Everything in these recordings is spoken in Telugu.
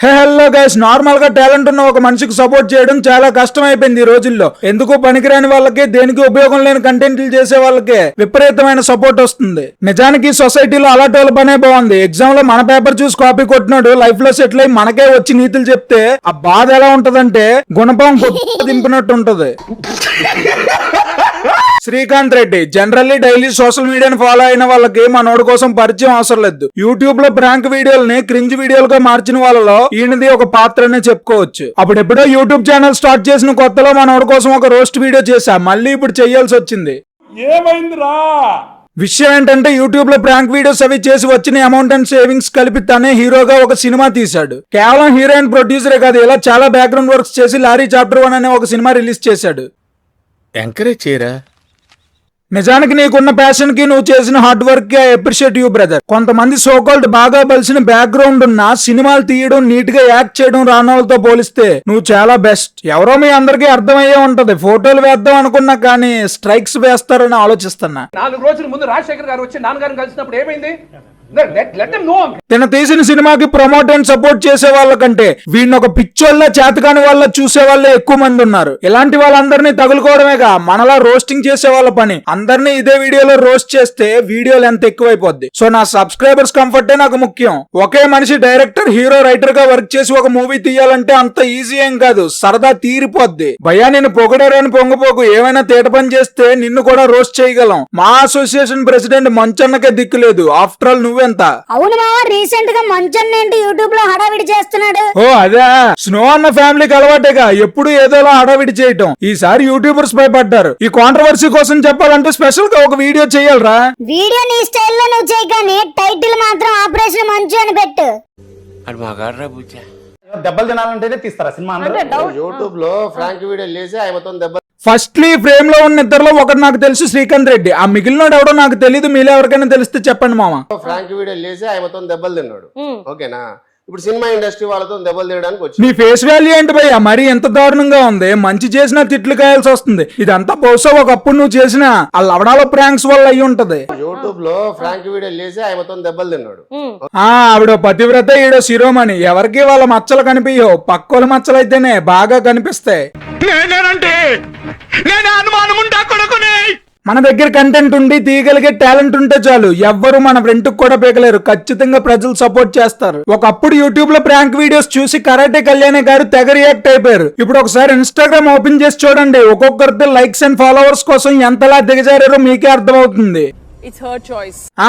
హలో గైస్, నార్మల్ గా టాలెంట్ ఉన్న ఒక మనిషికి సపోర్ట్ చేయడం చాలా కష్టం అయిపోయింది ఈ రోజుల్లో. ఎందుకు పనికిరాని వాళ్ళకి, దేనికి ఉపయోగం లేని కంటెంట్లు చేసే వాళ్ళకి విపరీతమైన సపోర్ట్ వస్తుంది. నిజానికి సొసైటీలో అలాంటి వాళ్ళ పనే బాగుంది. ఎగ్జామ్ లో మన పేపర్ చూసి కాపీ కొట్టినాడు లైఫ్ లో సెటిల్ అయి మనకే వచ్చి నీతులు చెప్తే ఆ బాధ ఎలా ఉంటదంటే గుణపం దింపినట్టు ఉంటది. Srikanth Reddy generally daily social మీడియాని ఫాలో అయిన వాళ్ళకి మనోడి కోసం పరిచయం అవసరం లేదు. యూట్యూబ్ లో ప్రాంక్ వీడియోలని క్రింజ్ వీడియోలుగా మార్చిన వాళ్ళలో ఈయనది ఒక పాత్రనే చెప్పుకోవచ్చు. అప్పుడెప్పుడో యూట్యూబ్ ఛానల్ స్టార్ట్ చేసిన కొత్తలో మనోడి కోసం ఒక రోస్ట్ వీడియో చేశా, మళ్ళీ ఇప్పుడు చెయ్యాల్సి వచ్చింది. ఏమైందిరా? విషయం ఏంటంటే యూట్యూబ్ లో ప్రాంక్ వీడియోస్ అవి చేసి వచ్చిన అమౌంట్ అండ్ సేవింగ్స్ కలిపి తనే హీరోగా ఒక సినిమా తీశాడు. కేవలం హీరోయిన్ ప్రొడ్యూసరే కాదు, ఇలా చాలా బ్యాక్గ్రౌండ్ వర్క్స్ చేసి లారీ చాప్టర్ 1 అనే ఒక సినిమా రిలీజ్ చేశాడు. ఎంకరేజ్ చేయరా? నిజానికి నీకున్న ప్యాషన్ కి నువ్వు చేసిన హార్డ్ వర్క్ కి ఐ అప్రిషియేట్ యూ బ్రదర్. కొంతమంది సోకాల్డ్ బాగా బలిసిన బ్యాక్గ్రౌండ్ ఉన్న సినిమాలు తీయడం, నీట్ గా యాక్ట్ చేయడం రాని వాళ్ళతో పోలిస్తే నువ్వు చాలా బెస్ట్. ఎవరో మీ అందరికీ అర్థమయ్యే ఉంటది, ఫోటోలు వేద్దాం అనుకున్నా కానీ స్ట్రైక్స్ వేస్తారని ఆలోచిస్తున్నా. 4 రోజుల ముందు రాజశేఖర్ గారు వచ్చి నాన్నగారిని కలిసినప్పుడు ఏమైంది? తన తీసిన సినిమాకి ప్రమోట్ అండ్ సపోర్ట్ చేసే వాళ్ళ కంటే వీడిని ఒక పిచ్చోళ్ళ చేతకాని వాళ్ళ చూసే వాళ్ళే ఎక్కువ మంది ఉన్నారు. ఇలాంటి వాళ్ళందరినీ తగులుకోవడమేగా మనలా రోస్టింగ్ చేసే వాళ్ళ పని. అందరినీ ఇదే వీడియోలో రోస్ట్ చేస్తే వీడియోలు ఎంత ఎక్కువైపోద్ది. సో నా సబ్స్క్రైబర్స్ కంఫర్టే నాకు ముఖ్యం. ఒకే మనిషి డైరెక్టర్, హీరో, రైటర్ గా వర్క్ చేసి ఒక మూవీ తీయాలంటే అంత ఈజీ ఏం కాదు, సరదా తీరిపోద్ది. భయ్యా నేను పొగడారని పొంగపోకు, ఏమైనా తేట పని చేస్తే నిన్ను కూడా రోస్ట్ చేయగలం. మా అసోసియేషన్ ప్రెసిడెంట్ మంచన్నకే దిక్కు లేదు. ఆఫ్టర్ ఆల్ నువ్వెంత? అవును మావా, రీసెంట్ గా మంచన్న ఏంటి యూట్యూబ్ లో హడావిడి చేస్తున్నాడు. ఓ అదే, స్నో అన్న ఫ్యామిలీకి అలవాటేగా ఎప్పుడు ఏదోలా హడావిడి చేయటం. ఈసారి యూట్యూబర్స్ భయపడ్డారు. ఈ కాంట్రవర్సీ కోసం చెప్పాలంటే స్పెషల్ గా ఒక వీడియో చేయాలరా. వీడియో నీ స్టైల్లో నువ్వు చేయగానే టైటిల్ మాత్రం ఆపరేషన్ మంచు అని పెట్టు. దెబ్బలు తినాలంటేనే తీస్తారా సినిమా? యూట్యూబ్ లో ఫ్రాంక్ వీడియో లేసి ఆయన మొత్తం దెబ్బలు. ఫస్ట్లీ ఫ్రేమ్ లో ఉన్న ఇద్దరులో ఒకటి నాకు తెలుసు, శ్రీకాంత్ రెడ్డి. ఆ మిగిలినోడు ఎవడో నాకు తెలియదు, మీలో ఎవరికైనా తెలిస్తే చెప్పండి మామ. ఫ్రాంక్ వీడియో లేసి ఆయన మొత్తం దెబ్బలు తిన్నాడు. ఓకేనా? ఇప్పుడు సినిమా ఇండస్ట్రీ వాళ్ళతో దెబ్బలు తినడానికి వచ్చి నీ ఫేస్ వాల్యూ ఏంటి భయ్యా? మరి ఎంత దారుణంగా ఉంది. మంచి చేసినా తిట్లు కాయాల్సి వస్తుంది. ఇదంతా బహుశా ఒకప్పుడు నువ్వు చేసిన ఆ లవడాల ప్రాంక్స్ వల్ల అయ్యి ఉంటది. యూట్యూబ్ లో ఫ్రాంక్ వీడియో లేసి ఆయన మొత్తం దెబ్బలు తిన్నాడు. ఆవిడ పతివ్రత, ఈడో శిరోమణి. ఎవరికి వాళ్ళ మచ్చలు కనిపించవు, పక్కోల మచ్చలు అయితేనే బాగా కనిపిస్తాయి. మన దగ్గర కంటెంట్ ఉండి తీయగలిగే టాలెంట్ ఉంటే చాలు, ఎవ్వరు మన ఫ్రెండ్ కూడా పీకలేరు. ఖచ్చితంగా ప్రజలు సపోర్ట్ చేస్తారు. ఒకప్పుడు యూట్యూబ్ లో ప్రాంక్ వీడియోస్ చూసి కరాటే కళ్యాణి గారు తెగ రియాక్ట్ అయిపోయారు. ఇప్పుడు ఒకసారి ఇన్స్టాగ్రామ్ ఓపెన్ చేసి చూడండి, ఒక్కొక్కరితో లైక్స్ అండ్ ఫాలోవర్స్ కోసం ఎంతలా దిగజారారో మీకే అర్థమవుతుంది.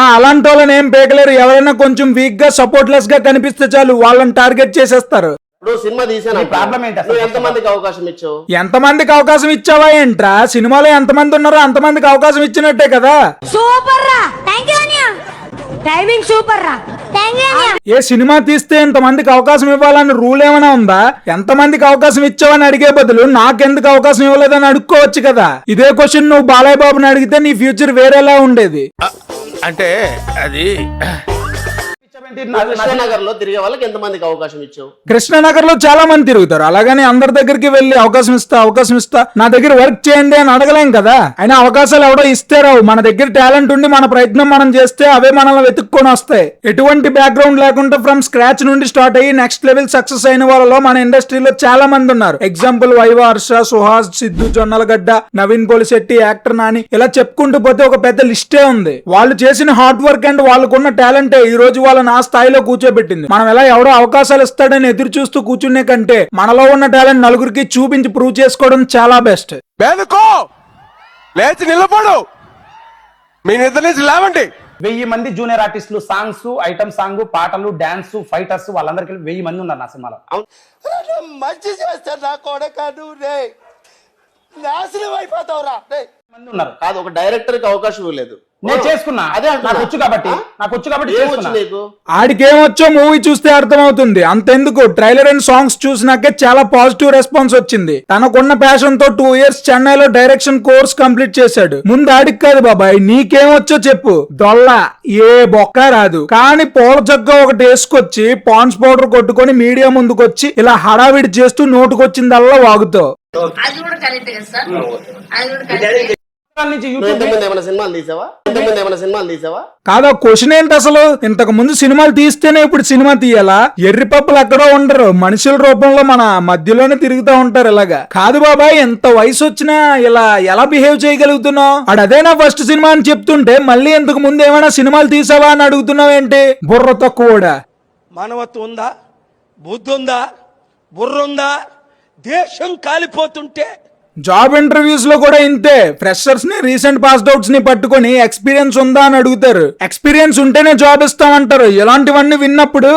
అలాంటి వాళ్ళని ఏం పీకలేరు. ఎవరైనా కొంచెం వీక్ గా, సపోర్ట్ లెస్ గా కనిపిస్తే చాలు వాళ్ళని టార్గెట్ చేసేస్తారు. ఇప్పుడు సినిమా తీసాను, ప్రాబ్లం ఏంటి? ఎంతమందికి అవకాశం ఇచ్చావు? ఎంతమందికి అవకాశం ఇచ్చావా ఏంట్రా? సినిమాలో ఎంతమంది ఉన్నారో అంతమందికి అవకాశం ఇచ్చినట్టే కదా. సూపర్ రా, థాంక్యూ అన్నయ్య. టైమింగ్ సూపర్ రా, థాంక్యూ అన్నయ్య. ఏ సినిమా తీస్తే ఇంతమందికి అవకాశం ఇవ్వాలని రూల్ ఏమైనా ఉందా? ఎంతమందికి అవకాశం ఇచ్చావని అడిగే బదులు నాకెందుకు అవకాశం ఇవ్వలేదని అడుక్కోవచ్చు కదా. ఇదే క్వశ్చన్ నువ్వు బాలయ్య బాబుని అడిగితే నీ ఫ్యూచర్ వేరేలా ఉండేది. అంటే అది కృష్ణనగర్ లో తిరిగే వాళ్ళకి ఎంతమందికి అవకాశం ఇచ్చావు? కృష్ణనగర్ లో చాలా మంది తిరుగుతారు. అలాగని అందరి దగ్గరికి వెళ్లి అవకాశం ఇస్తా నా దగ్గర వర్క్ చేయండి అని అడగలేం కదా. అయినా అవకాశాలు ఎవడో ఇస్తే రావు. మన దగ్గర టాలెంట్ ఉండి మన ప్రయత్నం మనం చేస్తే అవే మనల్ని వెతుక్కొని వస్తాయి. ఎటువంటి బ్యాక్గ్రౌండ్ లేకుండా ఫ్రమ్ స్క్రాచ్ నుండి స్టార్ట్ అయ్యి నెక్స్ట్ లెవెల్ సక్సెస్ అయిన వాళ్ళలో మన ఇండస్ట్రీలో చాలా మంది ఉన్నారు. ఎగ్జాంపుల్ వైవ, హర్ష, సుహాస్, సిద్ధు, జొన్నలగడ్డ, నవీన్ పోలిశెట్టి, యాక్టర్ నాని, ఇలా చెప్పుకుంటూ పోతే ఒక పెద్ద లిస్టే ఉంది. వాళ్ళు చేసిన హార్డ్ వర్క్ అండ్ వాళ్ళకున్న టాలెంటే ఈ రోజు వాళ్ళని ఆ స్థాయిలో కూర్చోబెట్టింది. మనం ఎలా ఎవడో అవకాశాలు ఇస్తాడని ఎదురు చూస్తూ కూర్చునే కంటే మనలో ఉన్న టాలెంట్ నలుగురికి చూపించి ప్రూవ్ చేసుకోవడం చాలా బెస్ట్. లేచి నిలబడు, మీ నిద్ర నుంచి లేవండి. 1000 మంది జూనియర్ ఆర్టిస్టులు, సాంగ్స్, ఐటమ్ సాంగ్, పాటలు, డాన్స్, ఫైటర్స్, వాళ్ళందరికీ 1000 మంది ఉన్నారు నా సినిమాలో. మంచి చేస్తే నా కొడకను రే నాశనం అయిపోతావురా మంది ఉన్నారు. కాదు, ఒక డైరెక్టర్ కి అవకాశం ఇవ్వలేదు. నేను చేసుకున్నా, అదే నాకు వచ్చు కాబట్టి ఆడికేమొచ్చో మూవీ చూస్తే అర్థమవుతుంది. అంతెందుకు, ట్రైలర్ అండ్ సాంగ్స్ చూసినాకే చాలా పాజిటివ్ రెస్పాన్స్ వచ్చింది. తనకున్న ప్యాషన్ తో 2 years చెన్నైలో డైరెక్షన్ కోర్స్ కంప్లీట్ చేశాడు. ముందు ఆడికి కాదు బాబాయ్, నీకేమొచ్చో చెప్పు. దొల్ల ఏ బొక్క రాదు, కానీ పూల జగ్గ ఒకటి వేసుకొచ్చి పాన్స్ పౌడర్ కొట్టుకొని మీడియా ముందుకొచ్చి ఇలా హడావిడి చేస్తూ నోటుకొచ్చిందల్లా వాగుతావు. నుంచి నువ్వు ఇంతకుముందు ఏమైనా సినిమాలు తీసావా కాదా క్వశ్చన్ ఏంటి అసలు? ఇంతకు ముందు సినిమాలు తీస్తేనే ఇప్పుడు సినిమా తీయాలా? ఎర్రి పప్పులు ఎక్కడో ఉండరు, మనుషుల రూపంలో మన మధ్యలోనే తిరుగుతూ ఉంటారు ఇలాగా. కాదు బాబాయ్, ఎంత వయసు వచ్చినా ఇలా ఎలా బిహేవ్ చేయగలుగుతున్నావు? అదేనా ఫస్ట్ సినిమా అని చెప్తుంటే మళ్ళీ ఇంతకు ముందు ఏమైనా సినిమాలు తీసావా అని అడుగుతున్నావు ఏంటి? బుర్ర తక్కువడా. మానవత్వం ఉందా, బుద్ధి ఉందా, బుర్ర ఉందా? దేశం కాలిపోతుంటే జాబ్ ఇంటర్వ్యూస్ లో కూడా ఇంతే. ఫ్రెషర్స్ ని, రీసెంట్ పాస్డ్ అవుట్స్ ని పట్టుకొని ఎక్స్పీరియన్స్ ఉందా అని అడుగుతారు. ఎక్స్పీరియన్స్ ఉంటేనే జాబ్ ఇస్తామంటారు. ఇలాంటివన్నీ విన్నప్పుడు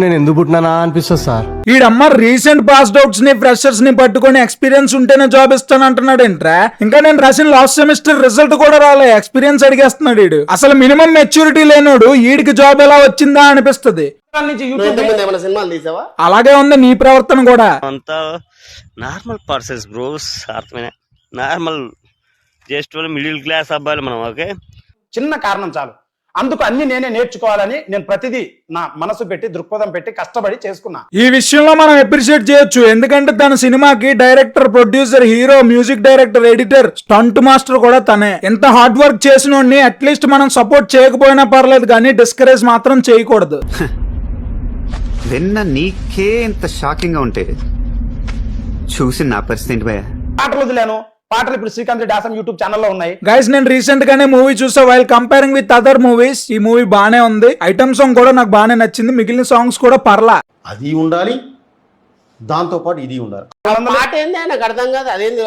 నేను ఎందుకు పుట్టినానా అనిపిస్తుంది సార్. ఈడమ్మ రీసెంట్ పాస్డ్ అవుట్స్ ని, ఫ్రెషర్స్ ని పట్టుకొని ఎక్స్పీరియన్స్ ఉంటేనే జాబ్ ఇస్తాను అంటున్నాడు ఏంట్రా? ఇంకా నేను రాసిన లాస్ట్ సెమిస్టర్ రిజల్ట్ కూడా రాలే, ఎక్స్పీరియన్స్ అడిగేస్తున్నాడు ఈడు. అసలు మినిమం మెచ్యూరిటీ లేనోడు ఈడికి జాబ్ ఎలా వచ్చిందా అనిపిస్తుంది. నువ్వు ఇంతకుముందు ఏమైనా సినిమాలు తీసావా? అలాగే ఉంది నీ ప్రవర్తన కూడా. అంతా నార్మల్ పర్సన్స్ బ్రోస్, అర్థమైన నార్మల్ జస్ట్ మిడిల్ క్లాస్ అబ్బాయిలు మనం. ఓకే, చిన్న కారణం చాలు, అందుకు అన్ని నేనే నేర్చుకోవాలని నేను ప్రతిదీ నా మనసు పెట్టి, దృక్పథం పెట్టి కష్టపడి చేసుకున్నా. ఈ విషయంలో మనం అప్రిషియేట్ చేయొచ్చు. ఎందుకంటే తన సినిమాకి director, producer, hero, music director, editor, stunt master కూడా తనే. ఎంత హార్డ్ వర్క్ చేసినోడిని అట్లీస్ట్ మనం సపోర్ట్ చేయకపోయినా పర్లేదు, కానీ డిస్కరేజ్ మాత్రం చేయకూడదు. విన్న నీకే ఇంత షాకింగ్ గా ఉంటే చూసి నా పరిస్థితి ఏంటి భయ్యా? పాటలు వదిలేను, పాటలు ఇప్పుడు శ్రీకాంత్ డాసం యూట్యూబ్ ఛానల్లో ఉన్నాయి. గైస్, నేను రీసెంట్ గానే మూవీ చూసా. While comparing with other movies ఈ మూవీ బానే ఉంది. ఐటమ్ సాంగ్ కూడా నాకు బానే నచ్చింది. మిగిలిన సాంగ్స్ కూడా పర్లా. అది ఉండాలి, దాంతో పాటు ఇది ఉండాలి. పాట ఏంది నాకు అర్థం కాదు. అదేంది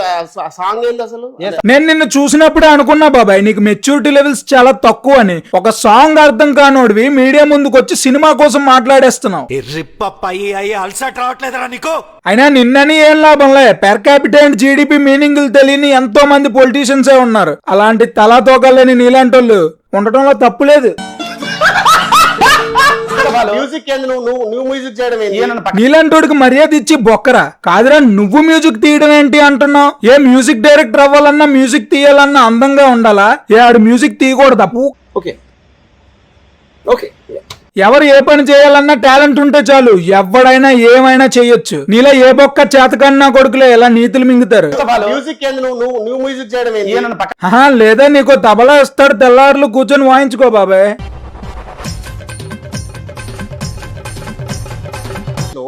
సాంగ్ ఏంది అసలు? నేను నిన్ను చూసినప్పుడే అనుకున్నా బాబాయ్, నీకు మెచ్యూరిటీ లెవెల్స్ చాలా తక్కువ అని. ఒక సాంగ్ అర్థం కానోడివి మీడియా ముందుకు వచ్చి సినిమా కోసం మాట్లాడేస్తున్నావు. అయినా నిన్నని ఏం లాభంలే. పెర్ క్యాపిటల్ అండ్ జీడిపి మీనింగ్లు తెలియని ఎంతో మంది పొలిటీషియన్సే ఉన్నారు. అలాంటి తలా తోకలేని నీలాంటి వాళ్ళు ఉండటంలో తప్పు లేదు. మ్యూజిక్ ఏంది? నువ్వు మ్యూజిక్ చేయడం ఏంది? నీలాంటోడికి మర్యాద ఇచ్చి బొక్కరా. కాదురా, నువ్వు మ్యూజిక్ తీయడం ఏంటి అంటున్నావు? ఏ మ్యూజిక్ డైరెక్టర్ అవ్వాలన్నా, మ్యూజిక్ తీయాలన్నా అందంగా ఉండాలా? ఏ ఆడు మ్యూజిక్ తీయకూడదు తప్పు. ఓకే, ఎవరు ఏ పని చేయాలన్నా టాలెంట్ ఉంటే చాలు, ఎవడైనా ఏమైనా చేయొచ్చు. నీలా ఏ బొక్క చేతకన్నా కొడుకులే ఇలా నీతులు మింగుతారు. మ్యూజిక్ ఏంది? నువ్వు మ్యూజిక్ చేయడం ఏంది? ఆహా, లేదా నీకు తబలా ఇస్తాడు, తెల్లారులు కూర్చొని వాయించుకో బాబాయ్.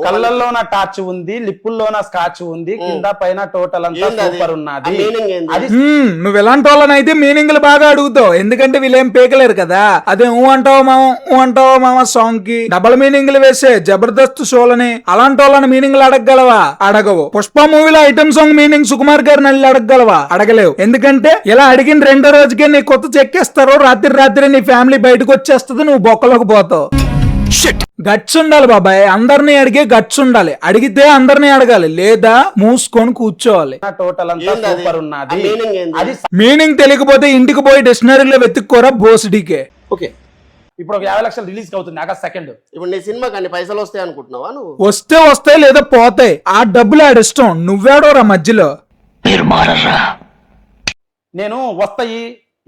కళ్ళల్లోన టార్చ్ ఉంది, లిప్పుల్లోన స్కాచ్ ఉంది, కింద పైన టోటల్ అంతా సూపర్ ఉన్నది. అది నువ్వు ఎలాంటి వాళ్ళనైతే మీనింగ్లు బాగా అడుగుతావు, ఎందుకంటే వీళ్ళేం పేకలేరు కదా. అదే ఊ అంటావా మామ సాంగ్ కి డబల్ మీనింగ్లు వేసే జబర్దస్త్ షోలని అలాంటి వాళ్ళని మీనింగ్లు అడగగలవా? అడగవు. పుష్ప మూవీలో ఐటమ్ సాంగ్ మీనింగ్ సుకుమార్ గారిని అల్లి అడగగలవా? అడగలేవు. ఎందుకంటే ఇలా అడిగిన రెండో రోజుకే నీ కొత్త చెక్కేస్తారు. రాత్రి నీ ఫ్యామిలీ బయటకు వచ్చేస్తుంది, నువ్వు బొక్కలోకి పోతావు. గట్స్ ఉండాలి బాబాయ్, అందరినీ అడిగే గట్స్ ఉండాలి. అడిగితే అందరినీ అడగాలి, లేదా మూసుకొని కూర్చోవాలి. టోటల్ అంతా సూపర్ ఉన్నది. అది మీనింగ్ తెలియకపోతే ఇంటికి పోయి డిక్షనరీలో వెతుక్కోరా బోసిడీకే. ఓకే, ఇప్పుడు ఒక 50 లక్షలు రిలీజ్ అవుతుంది ఆగస్ట్ 2. ఇప్పుడు నీ సినిమా కానీ పైసలు వస్తాయి అనుకుంటున్నావా నువ్వు? వస్తాయి లేదా పోతాయి. ఆ డబ్బులు ఆడిష్టం, నువ్వేడోరా మధ్యలో. నేను వస్తాయి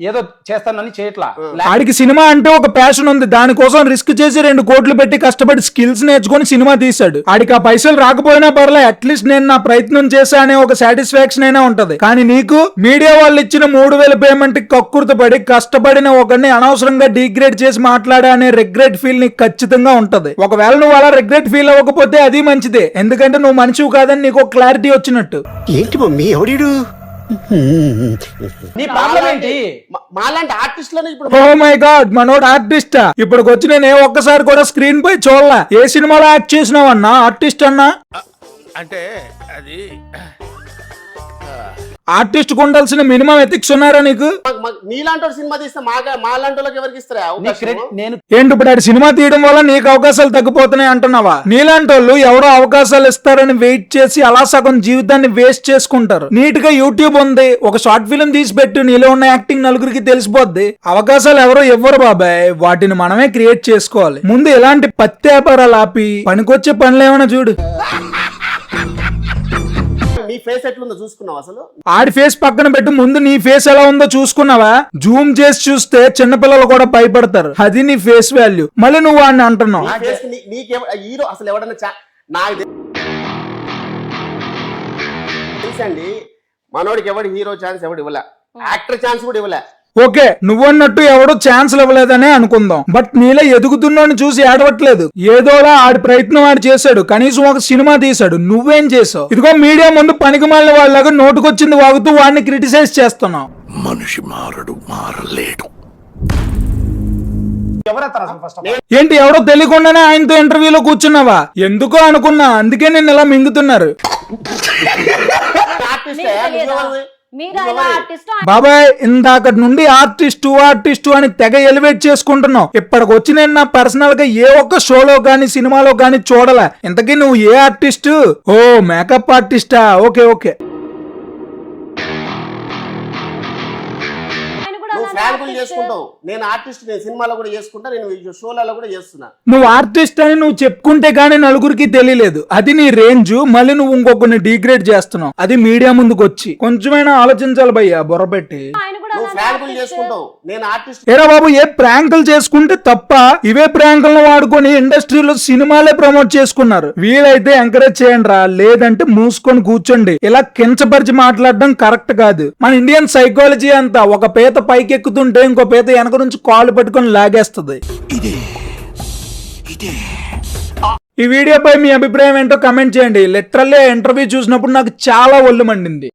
ఏదో చేస్తానని చేయట్లా. ఆడికి సినిమా అంటే ఒక ప్యాషన్ ఉంది, దానికోసం రిస్క్ చేసి 2 కోట్లు పెట్టి కష్టపడి స్కిల్స్ నేర్చుకుని సినిమా తీశాడు. ఆడికి ఆ పైసలు రాకపోయినా పర్లే, అట్లీస్ట్ నేను నా ప్రయత్నం చేశా అనే ఒక సాటిస్ఫాక్షన్ అయినా ఉంటది. కానీ నీకు మీడియా వాళ్ళు ఇచ్చిన 3000 పేమెంట్ కి కక్కుర్తి పడి కష్టపడిన ఒకరిని అనవసరంగా డిగ్రేడ్ చేసి మాట్లాడా అనే రిగ్రెట్ ఫీల్ నీకు ఖచ్చితంగా ఉంటది. ఒకవేళ నువ్వు అలా రిగ్రెట్ ఫీల్ అవ్వకపోతే అది మంచిదే, ఎందుకంటే నువ్వు మనిషివి కాదని నీకు ఒక క్లారిటీ వచ్చినట్టు. ఏంటి మమ్మీ ఎవడీడు? నీ ప్రాబ్లం ఏంటి? మాలాంటి ఆర్టిస్టులను ఇప్పుడు ఓ మై గాడ్, మనోడు ఆర్టిస్టా? ఇప్పటికి వచ్చి నేను ఒక్కసారి కూడా స్క్రీన్ పై చూడలా. ఏ సినిమాలో యాక్ట్ చేసినావన్నా? ఆర్టిస్ట్ అన్నా? అంటే అది ఆర్టిస్ట్ ఉండాల్సిన మినిమం ఎథిక్స్ ఉన్నారా నీకు? నీలాంటి సినిమా తీస్తే మాలాంటి వాళ్ళకి ఎవరికి ఇస్తారా అవకాశం? నేను ఏంటి ఇప్పుడు ఆడి సినిమా తీయడం వల్ల నీకు అవకాశాలు తగ్గిపోతున్నాయి అంటున్నావా? నీలాంటి వాళ్ళు ఎవరో అవకాశాలు ఇస్తారని వెయిట్ చేసి అలా సగం జీవితాన్ని వేస్ట్ చేసుకుంటారు. నీట్ గా యూట్యూబ్ ఉంది, ఒక షార్ట్ ఫిల్మ్ తీసి పెట్టు, నీలో ఉన్న యాక్టింగ్ నలుగురికి తెలిసిపోద్ది. అవకాశాలు ఎవరో ఇవ్వరు బాబాయ్, వాటిని మనమే క్రియేట్ చేసుకోవాలి. ముందు ఇలాంటి పత్తి వ్యాపారాలు ఆపి పనికొచ్చే పనులు ఏమైనా చూడు. నీ ఫేస్ ఎట్లుందో చూసుకున్నావు అసలు? ఆడి ఫేస్ పక్కన పెట్టి ముందు నీ ఫేస్ ఎలా ఉందో చూసుకున్నావా? జూమ్ చేసి చూస్తే చిన్నపిల్లలు కూడా భయపడతారు. అది నీ ఫేస్ వాల్యూ. మళ్ళీ నువ్వు వాడిని అంటున్నావు. హీరో అసలు ఎవడన్నా నాకు తెలుసండి, మనోడికి ఎవడు హీరో ఛాన్స్ ఎవడు ఇవ్వలే. యాక్టర్ ఛాన్స్ కూడా ఇవ్వలే. ఓకే, నువ్వన్నట్టు ఎవడో ఛాన్స్ ఇవ్వలేదనే అనుకుందాం. బట్ నీలో ఎదుగుతున్నోని చూసి ఏడవట్లేదు. ఏదోలా ఆడి ప్రయత్నం ఆడు చేశాడు, కనీసం ఒక సినిమా తీశాడు. నువ్వేం చేసావు? ఇదిగో మీడియా ముందు పనికిమాలిన వాళ్ళగా నోటుకొచ్చింది వాగుతూ వాడిని క్రిటిసైజ్ చేస్తున్నావు. మనిషి మారడు, మారలేడు. ఎవరెత్తారు అసలు ఫస్ట్ ఆఫ్ ఆల్? ఏంటి, ఎవడో తెలియకుండానే ఆయనతో ఇంటర్వ్యూలో కూర్చున్నావా? ఎందుకో అనుకున్నా, అందుకే నేను ఇలా మింగుతున్నారు. ఆర్టిస్టే, నువ్వెవరివి? మీరు ఆయన ఆర్టిస్ట్ బాబాయ్, ఇందాకటి నుండి ఆర్టిస్టు అని తెగ ఎలివేట్ చేసుకుంటున్నావు. ఇప్పటికి వచ్చి నేను నా పర్సనల్ గా ఏ ఒక్క షోలో గానీ సినిమాలో గానీ చూడలే. ఇంతకీ నువ్వు ఏ ఆర్టిస్టు? ఓ, మేకప్ ఆర్టిస్టా? Okay okay. నువ్వు ఫ్రాంకులు చేసుకుంటావు. నేను ఆర్టిస్ట్, నేను సినిమాలో కూడా చేసుకుంటా, నేను షోలలో కూడా చేస్తున్నా. నువ్వు ఆర్టిస్ట్ అని నువ్వు చెప్పుకుంటే గానీ నలుగురికి తెలియలేదు. అది నీ రేంజ్. మళ్ళీ నువ్వు ఇంకొకరిని డిగ్రేడ్ చేస్తున్నావు, అది మీడియా ముందుకు వచ్చి. కొంచెమైనా ఆలోచించాలి భయ్యా, బుర్రపెట్టి. నువ్వు ఫ్రాంకులు చేసుకుంటావు, నేను ఆర్టిస్ట్. ఏరా బాబు, ఏ ప్రాంకులు చేసుకుంటే తప్ప? ఇవే ప్రాంకులను వాడుకొని ఇండస్ట్రీలో సినిమాలే ప్రమోట్ చేసుకున్నారు. వీలైతే ఎంకరేజ్ చేయండి రా, లేదంటే మూసుకొని కూర్చోండి. ఇలా కించపరిచి మాట్లాడడం కరెక్ట్ కాదు. మన ఇండియన్ సైకాలజీ అంతా ఒక పేత పైకి ఎక్కుతుంటే ఇంకో పేత వెనక నుంచి కాలు పట్టుకొని లాగేస్తుంది. ఈ వీడియోపై మీ అభిప్రాయం ఏంటో కమెంట్ చేయండి. లిటరల్లీ ఇంటర్వ్యూ చూసినప్పుడు నాకు చాలా ఒళ్ళు మండింది.